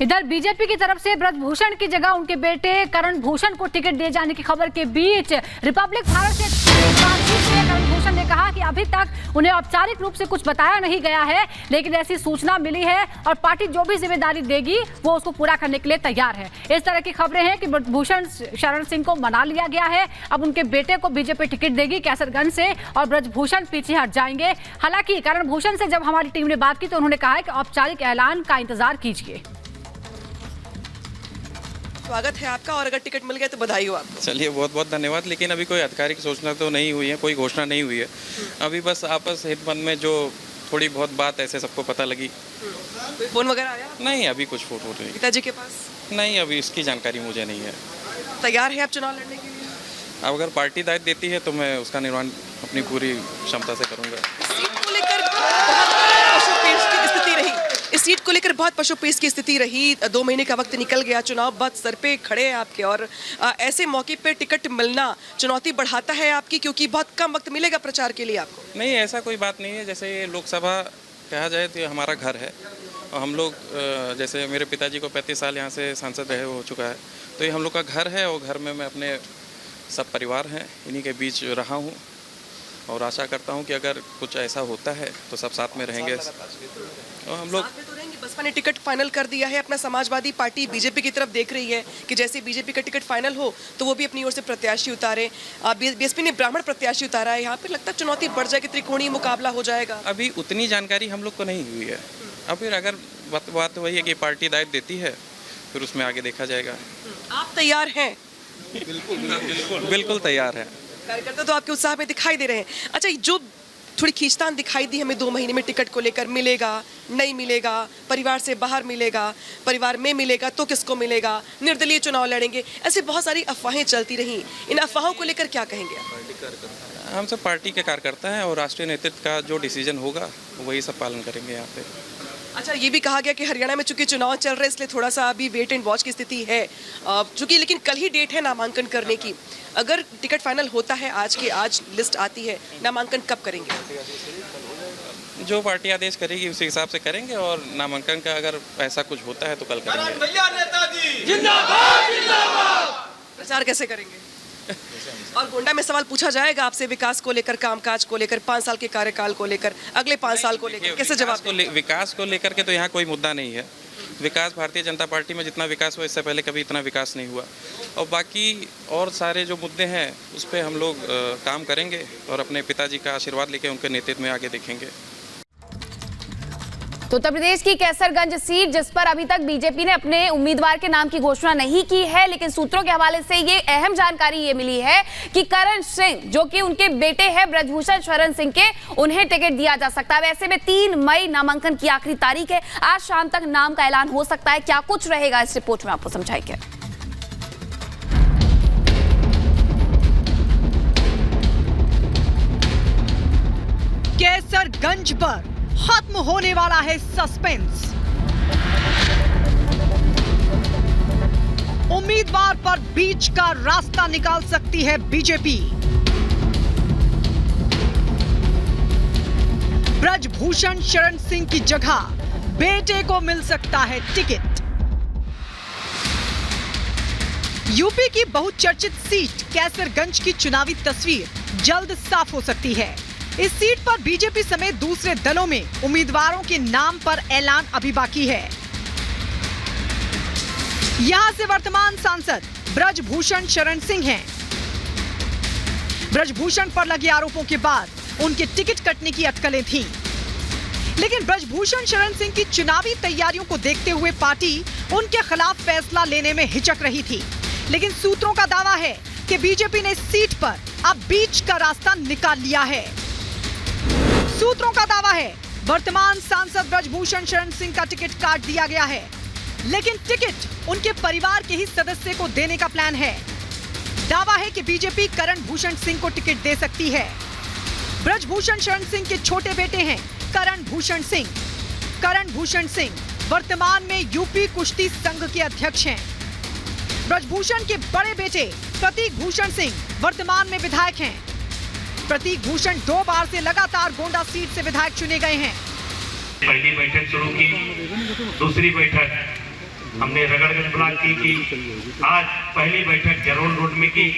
इधर बीजेपी की तरफ से ब्रजभूषण की जगह उनके बेटे करण भूषण को टिकट दिए जाने की खबर के बीच रिपब्लिक भारत से बातचीत में करण भूषण ने कहा कि अभी तक उन्हें औपचारिक रूप से कुछ बताया नहीं गया है, लेकिन ऐसी सूचना मिली है और पार्टी जो भी जिम्मेदारी देगी वो उसको पूरा करने के लिए तैयार है। इस तरह की खबरें हैं कि ब्रजभूषण शरण सिंह को मना लिया गया है, अब उनके बेटे को बीजेपी टिकट देगी कैसरगंज से और ब्रजभूषण पीछे हट जाएंगे। हालांकि करण भूषण से जब हमारी टीम ने बात की तो उन्होंने कहा है कि औपचारिक ऐलान का इंतजार कीजिए। स्वागत है आपका और अगर टिकट मिल गया तो बधाई हो आपको। चलिए बहुत बहुत धन्यवाद। लेकिन अभी कोई आधिकारिक सूचना तो नहीं हुई है, कोई घोषणा नहीं हुई है। अभी बस आपस हितमंद में जो थोड़ी बहुत बात ऐसे सबको पता लगी। फोन वगैरह आया? नहीं, अभी कुछ फोटो नहीं। पिताजी के पास? नहीं, अभी इसकी जानकारी मुझे नहीं है। तैयार है आप चुनाव लड़ने के लिए? अब अगर पार्टी दायित्व देती है तो मैं उसका निर्वहन अपनी पूरी क्षमता से करूँगा। इस सीट को लेकर बहुत पशुपेश की स्थिति रही। 2 महीने का वक्त निकल गया, चुनाव बहुत सर पे खड़े हैं आपके और ऐसे मौके पे टिकट मिलना चुनौती बढ़ाता है आपकी, क्योंकि बहुत कम वक्त मिलेगा प्रचार के लिए आपको। नहीं, ऐसा कोई बात नहीं है। जैसे ये लोकसभा कहा जाए तो ये हमारा घर है और हम लोग जैसे मेरे पिताजी को 35 साल यहाँ से सांसद रहे हो चुका है, तो ये हम लोग का घर है और घर में मैं अपने सब परिवार हैं इन्हीं के बीच रहा हूँ और आशा करता हूँ कि अगर कुछ ऐसा होता है तो सब साथ में रहेंगे और हम लोग साथ में तो रहेंगे। बसपा ने टिकट फाइनल कर दिया है, अपना समाजवादी पार्टी बीजेपी की तरफ देख रही है कि जैसे बीजेपी का टिकट फाइनल हो तो वो भी अपनी ओर से प्रत्याशी उतारे। बीएसपी ने ब्राह्मण प्रत्याशी उतारा है, यहाँ पे लगता है चुनौती बढ़ जाएगी, त्रिकोणीय मुकाबला हो जाएगा। अभी उतनी जानकारी हम लोग को नहीं हुई है। अब फिर अगर बात वही है कि पार्टी दायित्व देती है फिर उसमें आगे देखा जाएगा। आप तैयार हैं? बिल्कुल तैयार है। कार्यकर्ता तो आपके उत्साह में दिखाई दे रहे हैं। अच्छा, जो थोड़ी खींचतान दिखाई दी हमें 2 महीने में टिकट को लेकर, मिलेगा नहीं मिलेगा, परिवार से बाहर मिलेगा, परिवार में मिलेगा तो किसको मिलेगा, निर्दलीय चुनाव लड़ेंगे, ऐसी बहुत सारी अफवाहें चलती रहीं। इन अफवाहों को लेकर क्या कहेंगे आप? हम सब पार्टी के कार्यकर्ता हैं और राष्ट्रीय नेतृत्व का जो डिसीजन होगा वही सब पालन करेंगे यहाँ पे। अच्छा, ये भी कहा गया कि हरियाणा में चूंकि चुनाव चल रहे हैं इसलिए थोड़ा सा अभी वेट एंड वॉच की स्थिति है, चूंकि लेकिन कल ही डेट है नामांकन करने की। अगर टिकट फाइनल होता है आज लिस्ट आती है, नामांकन कब करेंगे? जो पार्टी आदेश करेगी उसी हिसाब से करेंगे और नामांकन का अगर ऐसा कुछ होता है तो कल करेंगे। प्रचार कैसे करेंगे? और गोंडा में सवाल पूछा जाएगा आपसे विकास को लेकर, कामकाज को लेकर, 5 साल के कार्यकाल को लेकर, अगले 5 साल को लेकर कैसे जवाब? विकास को लेकर के तो यहाँ कोई मुद्दा नहीं है। विकास भारतीय जनता पार्टी में जितना विकास हुआ इससे पहले कभी इतना विकास नहीं हुआ और बाकी और सारे जो मुद्दे हैं उस पर हम लोग काम करेंगे और अपने पिताजी का आशीर्वाद लेके उनके नेतृत्व में आगे देखेंगे। तो उत्तर प्रदेश की कैसरगंज सीट जिस पर अभी तक बीजेपी ने अपने उम्मीदवार के नाम की घोषणा नहीं की है, लेकिन सूत्रों के हवाले से ये अहम जानकारी ये मिली है कि करण सिंह जो कि उनके बेटे हैं ब्रजभूषण शरण सिंह के, उन्हें टिकट दिया जा सकता है। वैसे में 3 मई नामांकन की आखिरी तारीख है, आज शाम तक नाम का ऐलान हो सकता है। क्या कुछ रहेगा इस रिपोर्ट में आपको समझाएंगे। कैसरगंज पर खत्म होने वाला है सस्पेंस। उम्मीदवार पर बीच का रास्ता निकाल सकती है बीजेपी। ब्रजभूषण शरण सिंह की जगह बेटे को मिल सकता है टिकट। यूपी की बहुचर्चित सीट कैसरगंज की चुनावी तस्वीर जल्द साफ हो सकती है। इस सीट पर बीजेपी समेत दूसरे दलों में उम्मीदवारों के नाम पर ऐलान अभी बाकी है। यहां से वर्तमान सांसद ब्रजभूषण शरण सिंह हैं। ब्रजभूषण पर लगे आरोपों के बाद उनके टिकट कटने की अटकलें थीं, लेकिन ब्रजभूषण शरण सिंह की चुनावी तैयारियों को देखते हुए पार्टी उनके खिलाफ फैसला लेने में हिचक रही थी। लेकिन सूत्रों का दावा है कि बीजेपी ने इस सीट पर अब बीच का रास्ता निकाल लिया है। सूत्रों का दावा है वर्तमान सांसद ब्रजभूषण शरण सिंह का टिकट काट दिया गया है, लेकिन टिकट उनके परिवार के ही सदस्य को देने का प्लान है। दावा है कि बीजेपी करण भूषण सिंह को टिकट दे सकती है। ब्रजभूषण शरण सिंह के छोटे बेटे हैं करण भूषण सिंह। करण भूषण सिंह वर्तमान में यूपी कुश्ती संघ के अध्यक्ष हैं। ब्रजभूषण के बड़े बेटे प्रतीक भूषण सिंह वर्तमान में विधायक हैं। प्रतीक भूषण 2 बार से लगातार गोंडा सीट से विधायक चुने गए हैं। पहली बैठक शुरू की, दूसरी बैठक हमने रगड़गंज ब्लॉक की आज पहली बैठक जरोल रोड में की,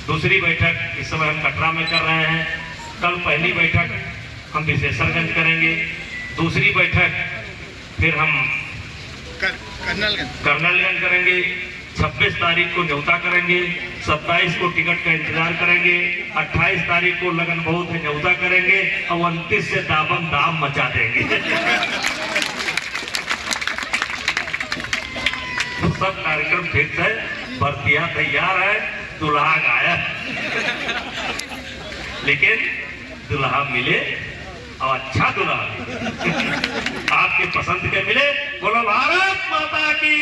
दूसरी बैठक इस समय हम कटरा में कर रहे हैं। कल पहली बैठक हम विशेषरगंज करेंगे, दूसरी बैठक फिर हम कर्नलगंज करेंगे, 26 तारीख को न्योता करेंगे, 27 को टिकट का इंतजार करेंगे, 28 तारीख को लगन बहुत है न्योता करेंगे और 29 से दाबम दाम मचा देंगे। तो सब कार्यक्रम फिक्स है, भर्तियां तैयार है, दुल्हा गायब, लेकिन दुल्हा मिले और अच्छा दुल्हा आपके पसंद के मिले। बोलो भारत माता की।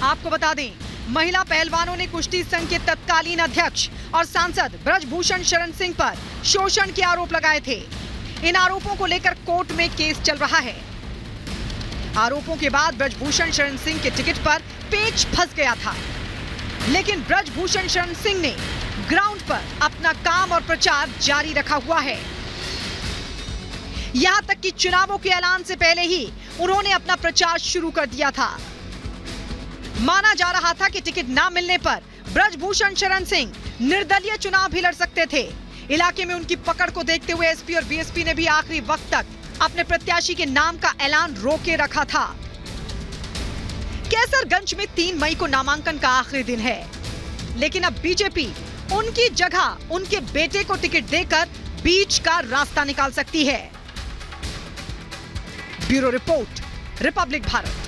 आपको बता दें, महिला पहलवानों ने कुश्ती संघ के तत्कालीन अध्यक्ष और सांसद ब्रजभूषण शरण सिंह पर शोषण के आरोप लगाए थे। इन आरोपों को लेकर कोर्ट में केस चल रहा है। आरोपों के बाद ब्रजभूषण शरण सिंह के टिकट पर पेच फंस गया था, लेकिन ब्रजभूषण शरण सिंह ने ग्राउंड पर अपना काम और प्रचार जारी रखा हुआ है। यहां तक कि चुनावों के ऐलान से पहले ही उन्होंने अपना प्रचार शुरू कर दिया था। माना जा रहा था कि टिकट ना मिलने पर ब्रजभूषण शरण सिंह निर्दलीय चुनाव भी लड़ सकते थे। इलाके में उनकी पकड़ को देखते हुए एसपी और बीएसपी ने भी आखिरी वक्त तक अपने प्रत्याशी के नाम का ऐलान रोके रखा था। कैसरगंज में 3 मई को नामांकन का आखिरी दिन है, लेकिन अब बीजेपी उनकी जगह उनके बेटे को टिकट देकर बीच का रास्ता निकाल सकती है। Bureau report, Republic Bharat.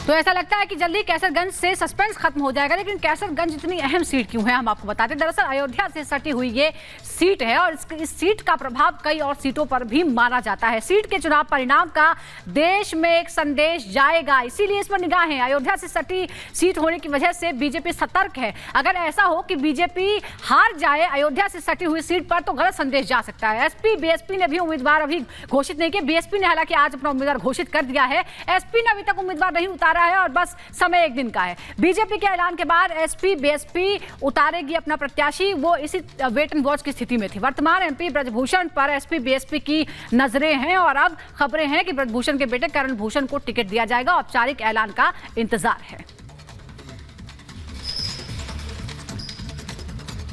तो ऐसा लगता है कि जल्दी कैसरगंज से सस्पेंस खत्म हो जाएगा, लेकिन कैसरगंज इतनी अहम सीट क्यों है, हम आपको बताते हैं। दरअसल अयोध्या से सटी हुई ये सीट है और इस सीट का प्रभाव कई और सीटों पर भी माना जाता है। सीट के चुनाव परिणाम का देश में एक संदेश जाएगा, इसीलिए इस पर निगाहें। अयोध्या से सटी सीट होने की वजह से बीजेपी सतर्क है। अगर ऐसा हो कि बीजेपी हार जाए अयोध्या से सटी हुई सीट पर, तो गलत संदेश जा सकता है। एसपी बीएसपी ने भी उम्मीदवार अभी घोषित नहीं किया। बीएसपी ने हालांकि आज अपना उम्मीदवार घोषित कर दिया है, एसपी ने अभी तक उम्मीदवार नहीं उतारा है और बस समय एक दिन का है। बीजेपी के ऐलान के बाद एसपी बीएसपी उतारेगी अपना प्रत्याशी, वो इसी वेट एंड वॉच की स्थिति में थी। वर्तमान एमपी ब्रजभूषण पर एसपी बीएसपी की नजरें हैं और अब खबरें हैं कि ब्रजभूषण के बेटे करण भूषण को टिकट दिया जाएगा। औपचारिक ऐलान का इंतजार है।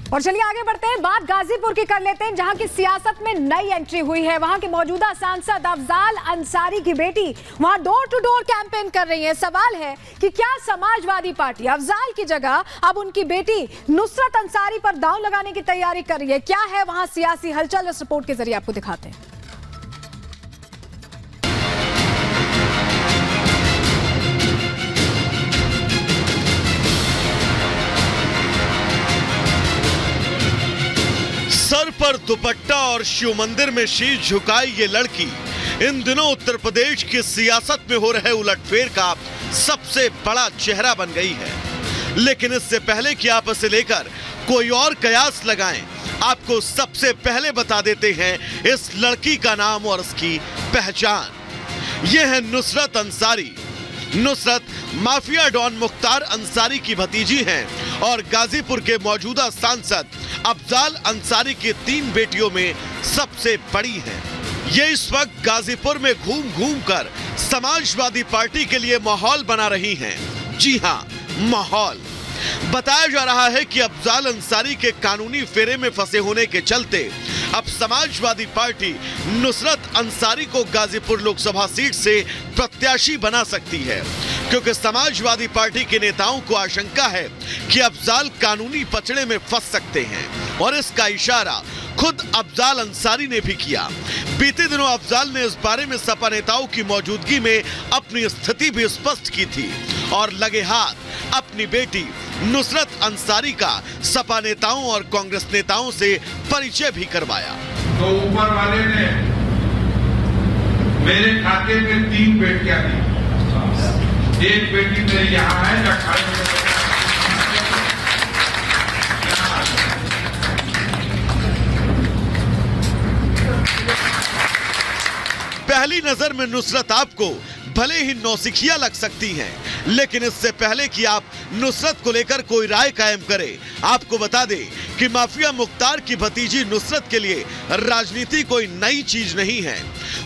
और चलिए आगे बढ़ते हैं, बात गाजीपुर की कर लेते हैं, जहां की सियासत में नई एंट्री हुई है। वहां के मौजूदा सांसद अफजाल अंसारी की बेटी वहां डोर टू डोर कैंपेन कर रही है। सवाल है कि क्या समाजवादी पार्टी अफजाल की जगह अब उनकी बेटी नुसरत अंसारी पर दांव लगाने की तैयारी कर रही है? क्या है वहां सियासी हलचल, इस रिपोर्ट के जरिए आपको दिखाते हैं। सर पर दुपट्टा और शिव मंदिर में शीश झुकाई ये लड़की इन दिनों उत्तर प्रदेश की सियासत में हो रहे उलटफेर का सबसे बड़ा चेहरा बन गई है। लेकिन इससे पहले कि आप इसे लेकर कोई और कयास लगाएं, आपको सबसे पहले बता देते हैं इस लड़की का नाम और उसकी पहचान। यह है नुसरत अंसारी। नुसरत माफिया डॉन मुख्तार अंसारी की भतीजी हैं और गाजीपुर के मौजूदा सांसद अफजाल अंसारी की 3 बेटियों में सबसे बड़ी हैं। ये इस वक्त गाजीपुर में घूम घूम कर समाजवादी पार्टी के लिए माहौल बना रही हैं। जी हां, माहौल। बताया जा रहा है कि अफजाल अंसारी के कानूनी फेरे में फंसे होने के चलते अब समाजवादी पार्टी नुसरत अंसारी को गाजीपुर लोकसभा सीट से प्रत्याशी बना सकती है, क्योंकि समाजवादी पार्टी के नेताओं को आशंका है कि अफजाल कानूनी पचड़े में फंस सकते हैं और इसका इशारा खुद अफजाल अंसारी ने भी किया। बीते दिनों अफजाल ने इस बारे में सपा नेताओं की मौजूदगी में अपनी स्थिति भी स्पष्ट की थी और लगे हाथ अपनी बेटी नुसरत अंसारी का सपा नेताओं और कांग्रेस नेताओं से परिचय भी करवाया। तो ऊपर वाले ने मेरे खाते में 3 बेटियां दी। एक बेटी मेरी यहाँ है, पहली नजर में नुसरत आपको भले ही नौसिखिया लग सकती हैं, लेकिन इससे पहले कि आप नुसरत को लेकर कोई राय कायम करें, आपको बता दें कि माफिया मुख्तार की भतीजी नुसरत के लिए राजनीति कोई नई चीज नहीं है।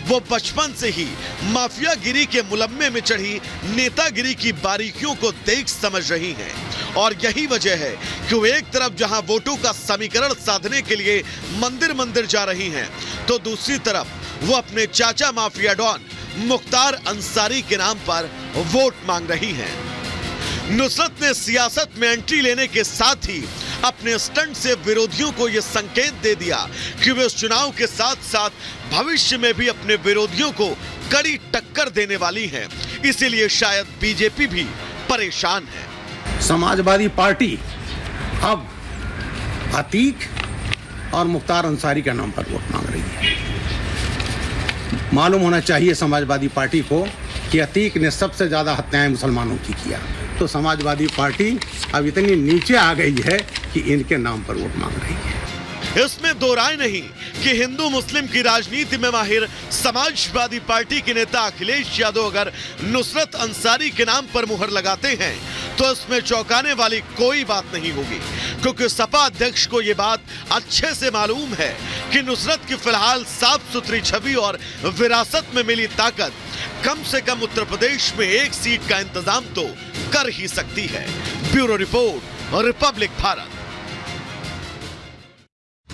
वो बचपन से ही माफियागिरी के मुलम्मे में चढ़ी नेतागिरी की बारीकियों को देख समझ रही हैं और यही वजह है कि वो एक तरफ जहां वोटों का समीकरण साधने के लिए मंदिर मंदिर जा रही हैं, तो दूसरी तरफ वो अपने चाचा माफिया डॉन मुख्तार अंसारी के नाम पर वोट मांग रही हैं। नुसरत ने सियासत में एंट्री लेने के साथ ही अपने स्टंट से विरोधियों को यह संकेत दे दिया कि वे इस चुनाव के साथ साथ भविष्य में भी अपने विरोधियों को कड़ी टक्कर देने वाली हैं। इसीलिए शायद बीजेपी भी परेशान है। समाजवादी पार्टी अब अतीक और मुख्तार अंसारी का नाम पर वोट मांग रही है। मालूम होना चाहिए समाजवादी पार्टी को कि अतीक ने सबसे ज्यादा हत्याएं मुसलमानों की किया, तो समाजवादी पार्टी अब इतनी नीचे आ गई है कि इनके नाम पर वोट मांग रही है। इसमें दो राय नहीं कि हिंदू मुस्लिम की राजनीति में माहिर समाजवादी पार्टी के नेता अखिलेश यादव अगर नुसरत अंसारी के नाम पर मुहर लगाते हैं तो इसमें चौंकाने वाली कोई बात नहीं होगी, क्योंकि सपा अध्यक्ष को यह बात अच्छे से मालूम है कि नुसरत की फिलहाल साफ सुथरी छवि और विरासत में मिली ताकत कम से कम उत्तर प्रदेश में एक सीट का इंतजाम तो कर ही सकती है। Bureau report, Republic Bharat.